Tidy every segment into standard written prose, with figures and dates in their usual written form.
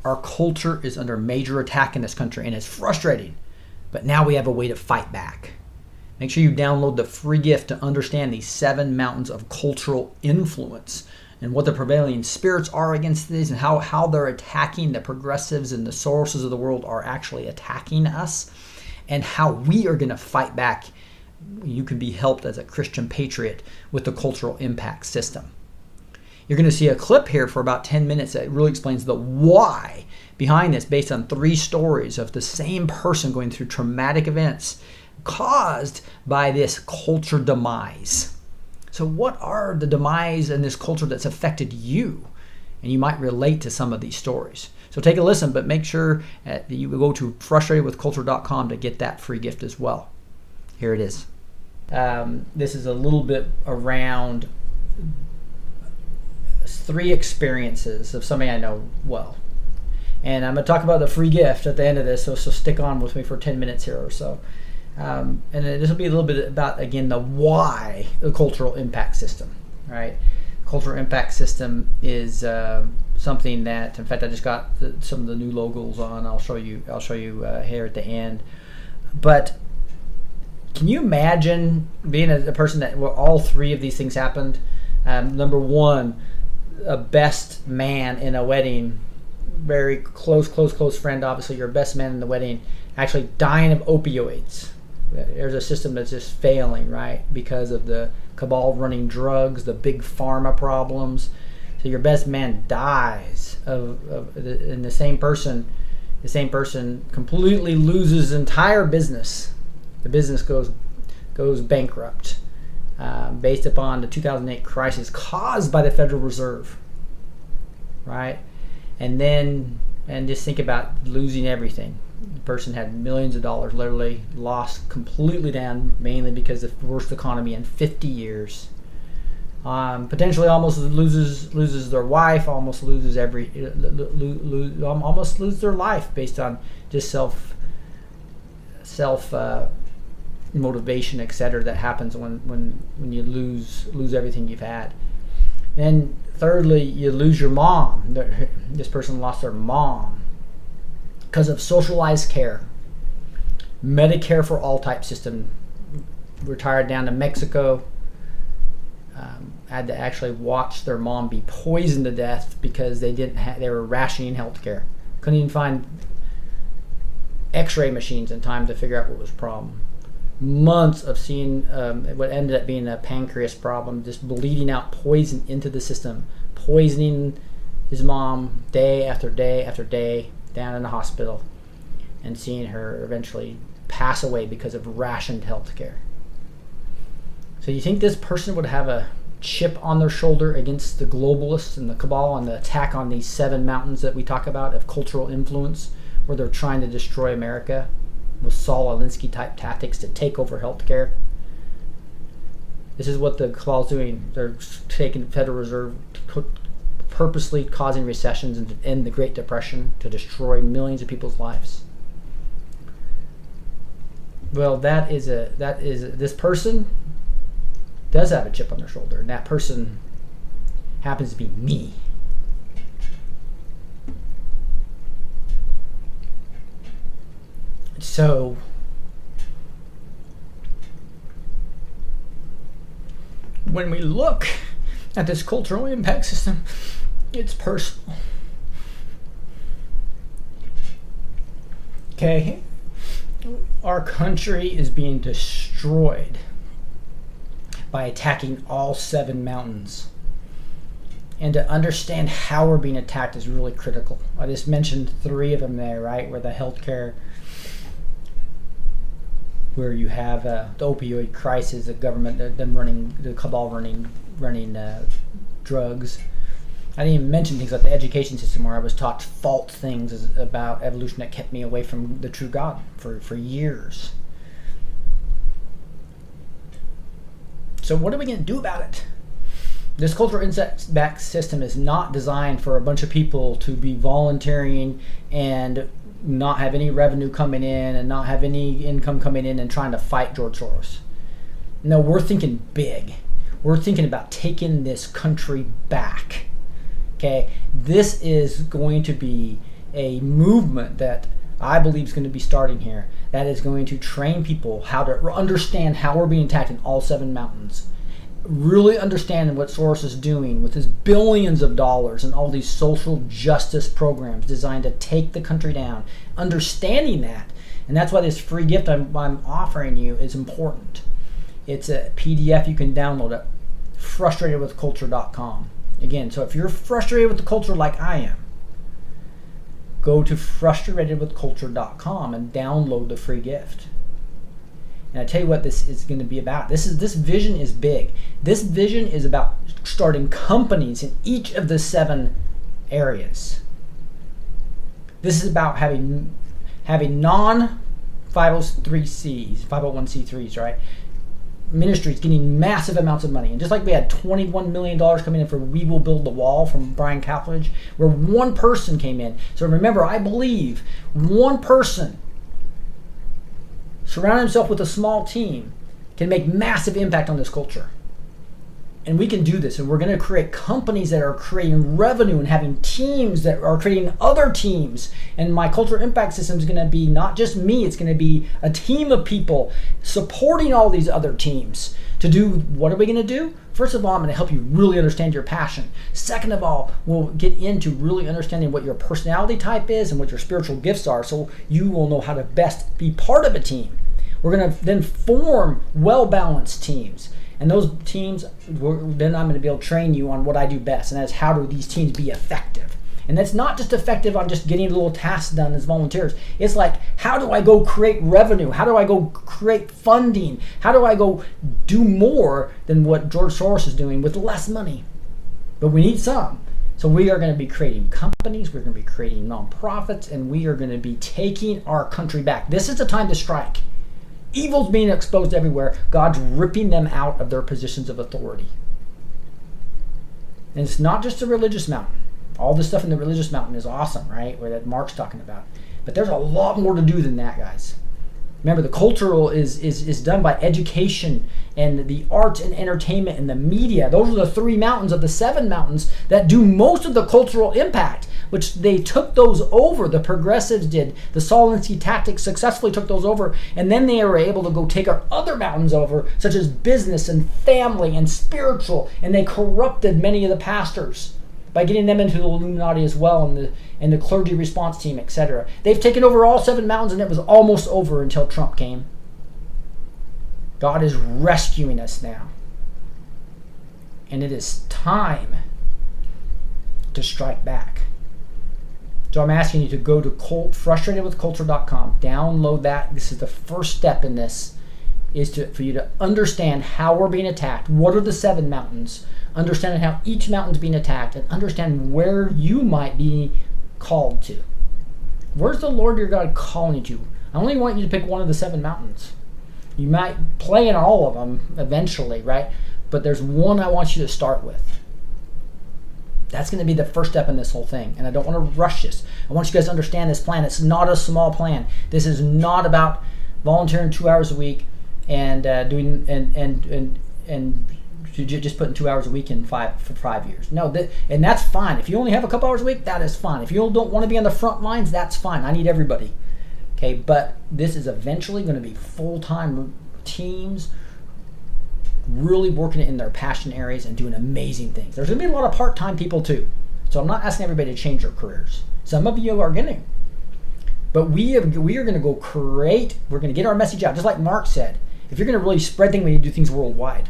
Our culture is under major attack in this country, and it's frustrating. But now we have a way to fight back. Make sure you download the free gift to understand these 7 mountains of cultural influence and what the prevailing spirits are against these, and how they're attacking the progressives and the Soroses of the world are actually attacking us, and how we are going to fight back. You can be helped as a Christian patriot with the cultural impact system. You're going to see a clip here for about 10 minutes that really explains the why behind this, based on 3 stories of the same person going through traumatic events caused by this culture demise. So what are the demise in this culture that's affected you? And you might relate to some of these stories. So take a listen, but make sure that you go to frustratedwithculture.com to get that free gift as well. Here it is. This is a little bit around 3 experiences of somebody I know well. And I'm going to talk about the free gift at the end of this, so stick on with me for 10 minutes here or so. And this will be a little bit about, again, the why, the cultural impact system, right? Cultural impact system is something that, in fact, I just got some of the new logos on. I'll show you here at the end. But can you imagine being a person that all 3 of these things happened? Number 1, a best man in a wedding, very close friend, obviously your best man in the wedding, actually dying of opioids. There's a system that's just failing, right? Because of the cabal running drugs, the big pharma problems. So your best man dies and the same person completely loses his entire business. The business goes bankrupt based upon the 2008 crisis caused by the Federal Reserve, right? And just think about losing everything. The person had millions of dollars, literally lost completely down, mainly because of the worst economy in 50 years. Potentially almost loses their wife, almost loses almost lose their life based on just self motivation, etc. that happens when you lose everything you've had. And thirdly, you lose your mom. This person lost their mom because of socialized care, Medicare for all type system. Retired down to Mexico, had to actually watch their mom be poisoned to death because they were rationing healthcare. Couldn't even find X-ray machines in time to figure out what was the problem. Months of seeing what ended up being a pancreas problem, just bleeding out poison into the system, poisoning his mom day after day after day down in the hospital, and seeing her eventually pass away because of rationed health care. So you think this person would have a chip on their shoulder against the globalists and the cabal on the attack on these 7 mountains that we talk about of cultural influence, where they're trying to destroy America with Saul Alinsky type tactics to take over healthcare? This is what the cabal's doing. They're taking the Federal Reserve, purposely causing recessions and to end the Great Depression, to destroy millions of people's lives. Well, this person does have a chip on their shoulder, and that person happens to be me. So when we look at this cultural impact system, it's personal. Okay? Our country is being destroyed by attacking all 7 mountains. And to understand how we're being attacked is really critical. I just mentioned 3 of them there, right? Where the healthcare, where you have the opioid crisis, the government, them running, the cabal running drugs. I didn't even mention things like the education system, where I was taught false things about evolution that kept me away from the true God for years. So what are we going to do about it? This cultural impact system is not designed for a bunch of people to be volunteering and not have any revenue coming in and not have any income coming in and trying to fight George Soros. No, we're thinking big. We're thinking about taking this country back. Okay, this is going to be a movement that I believe is going to be starting here that is going to train people how to understand how we're being attacked in all 7 mountains. Really understanding what Soros is doing with his billions of dollars and all these social justice programs designed to take the country down. Understanding that. And that's why this free gift I'm offering you is important. It's a PDF you can download at frustratedwithculture.com. Again, so if you're frustrated with the culture like I am, go to frustratedwithculture.com and download the free gift. And I tell you what this is going to be about. This vision is big. This vision is about starting companies in each of the 7 areas. This is about having non-501c3s, right? Ministries getting massive amounts of money. And just like we had $21 million coming in for We Will Build the Wall from Brian Calfridge, where one person came in. So remember, I believe one person surround himself with a small team can make massive impact on this culture. And we can do this, and we're going to create companies that are creating revenue and having teams that are creating other teams. And my cultural impact system is going to be not just me, it's going to be a team of people supporting all these other teams to do. What are we going to do? First of all, I'm going to help you really understand your passion. Second of all, we'll get into really understanding what your personality type is and what your spiritual gifts are, so you will know how to best be part of a team. We're going to then form well-balanced teams. And those teams, then I'm going to be able to train you on what I do best, and that's how do these teams be effective. And that's not just effective on just getting little tasks done as volunteers. It's like, how do I go create revenue? How do I go create funding? How do I go do more than what George Soros is doing with less money? But we need some. So we are going to be creating companies, we're going to be creating nonprofits, and we are going to be taking our country back. This is the time to strike. Evil's being exposed everywhere. God's ripping them out of their positions of authority. And it's not just the religious mountain. All the stuff in the religious mountain is awesome, right? Where that Mark's talking about. But there's a lot more to do than that, guys. Remember, the cultural is done by education and the arts and entertainment and the media. Those are the 3 mountains of the 7 mountains that do most of the cultural impact, which they took those over. The progressives did. The Solinsky tactics successfully took those over, and then they were able to go take our other mountains over, such as business and family and spiritual, and they corrupted many of the pastors by getting them into the Illuminati as well, and the clergy response team, etc. They've taken over all 7 mountains, and it was almost over until Trump came. God is rescuing us now. And it is time to strike back. So I'm asking you to go to frustratedwithculture.com, download that. This is the first step in this, is for you to understand how we're being attacked. What are the 7 mountains? Understanding how each mountain's being attacked, and understand where you might be called to. Where's the Lord your God calling you to? I only want you to pick one of the 7 mountains. You might play in all of them eventually, right? But there's one I want you to start with. That's going to be the first step in this whole thing. And I don't want to rush this. I want you guys to understand this plan. It's not a small plan. This is not about volunteering 2 hours a week and just putting 2 hours a week in for 5 years. No, and that's fine. If you only have a couple hours a week, that is fine. If you don't want to be on the front lines, that's fine. I need everybody. Okay, but this is eventually going to be full-time teams really working in their passion areas and doing amazing things. There's going to be a lot of part-time people too. So I'm not asking everybody to change their careers. Some of you are getting. But we are going to go create, we're going to get our message out. Just like Mark said, if you're going to really spread things, we need to do things worldwide.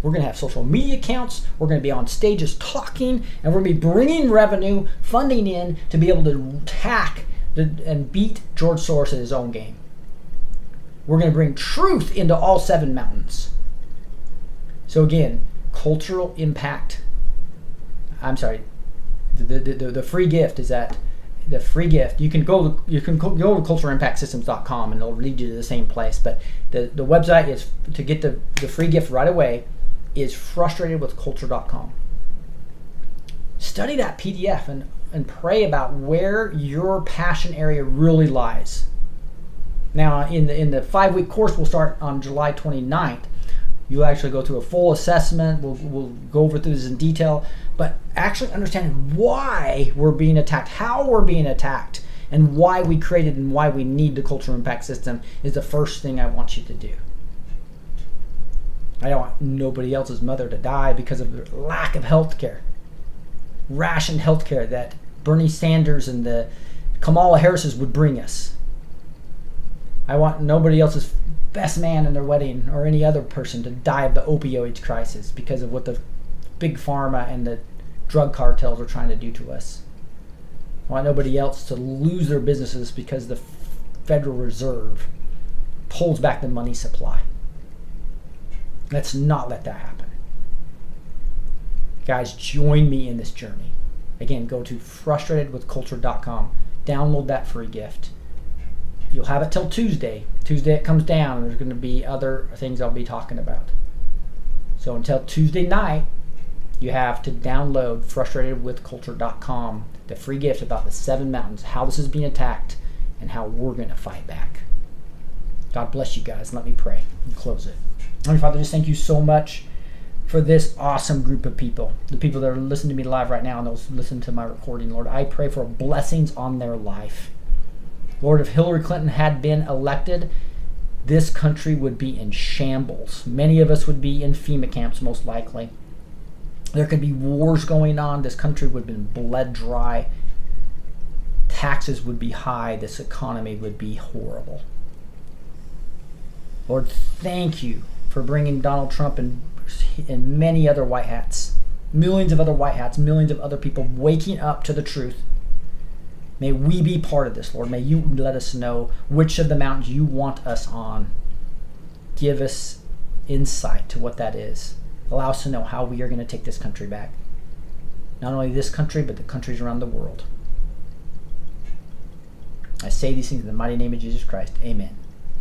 We're going to have social media accounts. We're going to be on stages talking, and we're going to be bringing revenue, funding in to be able to attack and beat George Soros at his own game. We're going to bring truth into all 7 mountains. So again, cultural impact. I'm sorry. The free gift is that the free gift. You can go to culturalimpactsystems.com and it'll lead you to the same place. But the website is to get the free gift right away is frustratedwithculture.com. Study that PDF and pray about where your passion area really lies. Now, in the 5-week course we'll start on July 29th, you'll actually go through a full assessment. We'll go over this in detail, but actually understanding why we're being attacked, how we're being attacked, and why we created and why we need the cultural impact system is the first thing I want you to do. I don't want nobody else's mother to die because of the lack of health care. Rationed health care that Bernie Sanders and the Kamala Harris's would bring us. I want nobody else's best man in their wedding or any other person to die of the opioid crisis because of what the big pharma and the drug cartels are trying to do to us. I want nobody else to lose their businesses because the Federal Reserve pulls back the money supply. Let's not let that happen. Guys, join me in this journey. Again, go to frustratedwithculture.com. Download that free gift. You'll have it till Tuesday. Tuesday it comes down, and there's going to be other things I'll be talking about. So until Tuesday night, you have to download frustratedwithculture.com, the free gift about the 7 mountains, how this is being attacked, and how we're going to fight back. God bless you guys. Let me pray and close it. Heavenly Father, just thank you so much for this awesome group of people, the people that are listening to me live right now and those listening to my recording, Lord. I pray for blessings on their life. Lord, if Hillary Clinton had been elected, this country would be in shambles. Many of us would be in FEMA camps, most likely. There could be wars going on. This country would have been bled dry. Taxes would be high. This economy would be horrible. Lord, thank you for bringing Donald Trump and many other white hats, millions of other white hats, millions of other people waking up to the truth. May we be part of this, Lord. May you let us know which of the mountains you want us on. Give us insight to what that is. Allow us to know how we are going to take this country back. Not only this country, but the countries around the world. I say these things in the mighty name of Jesus Christ. Amen.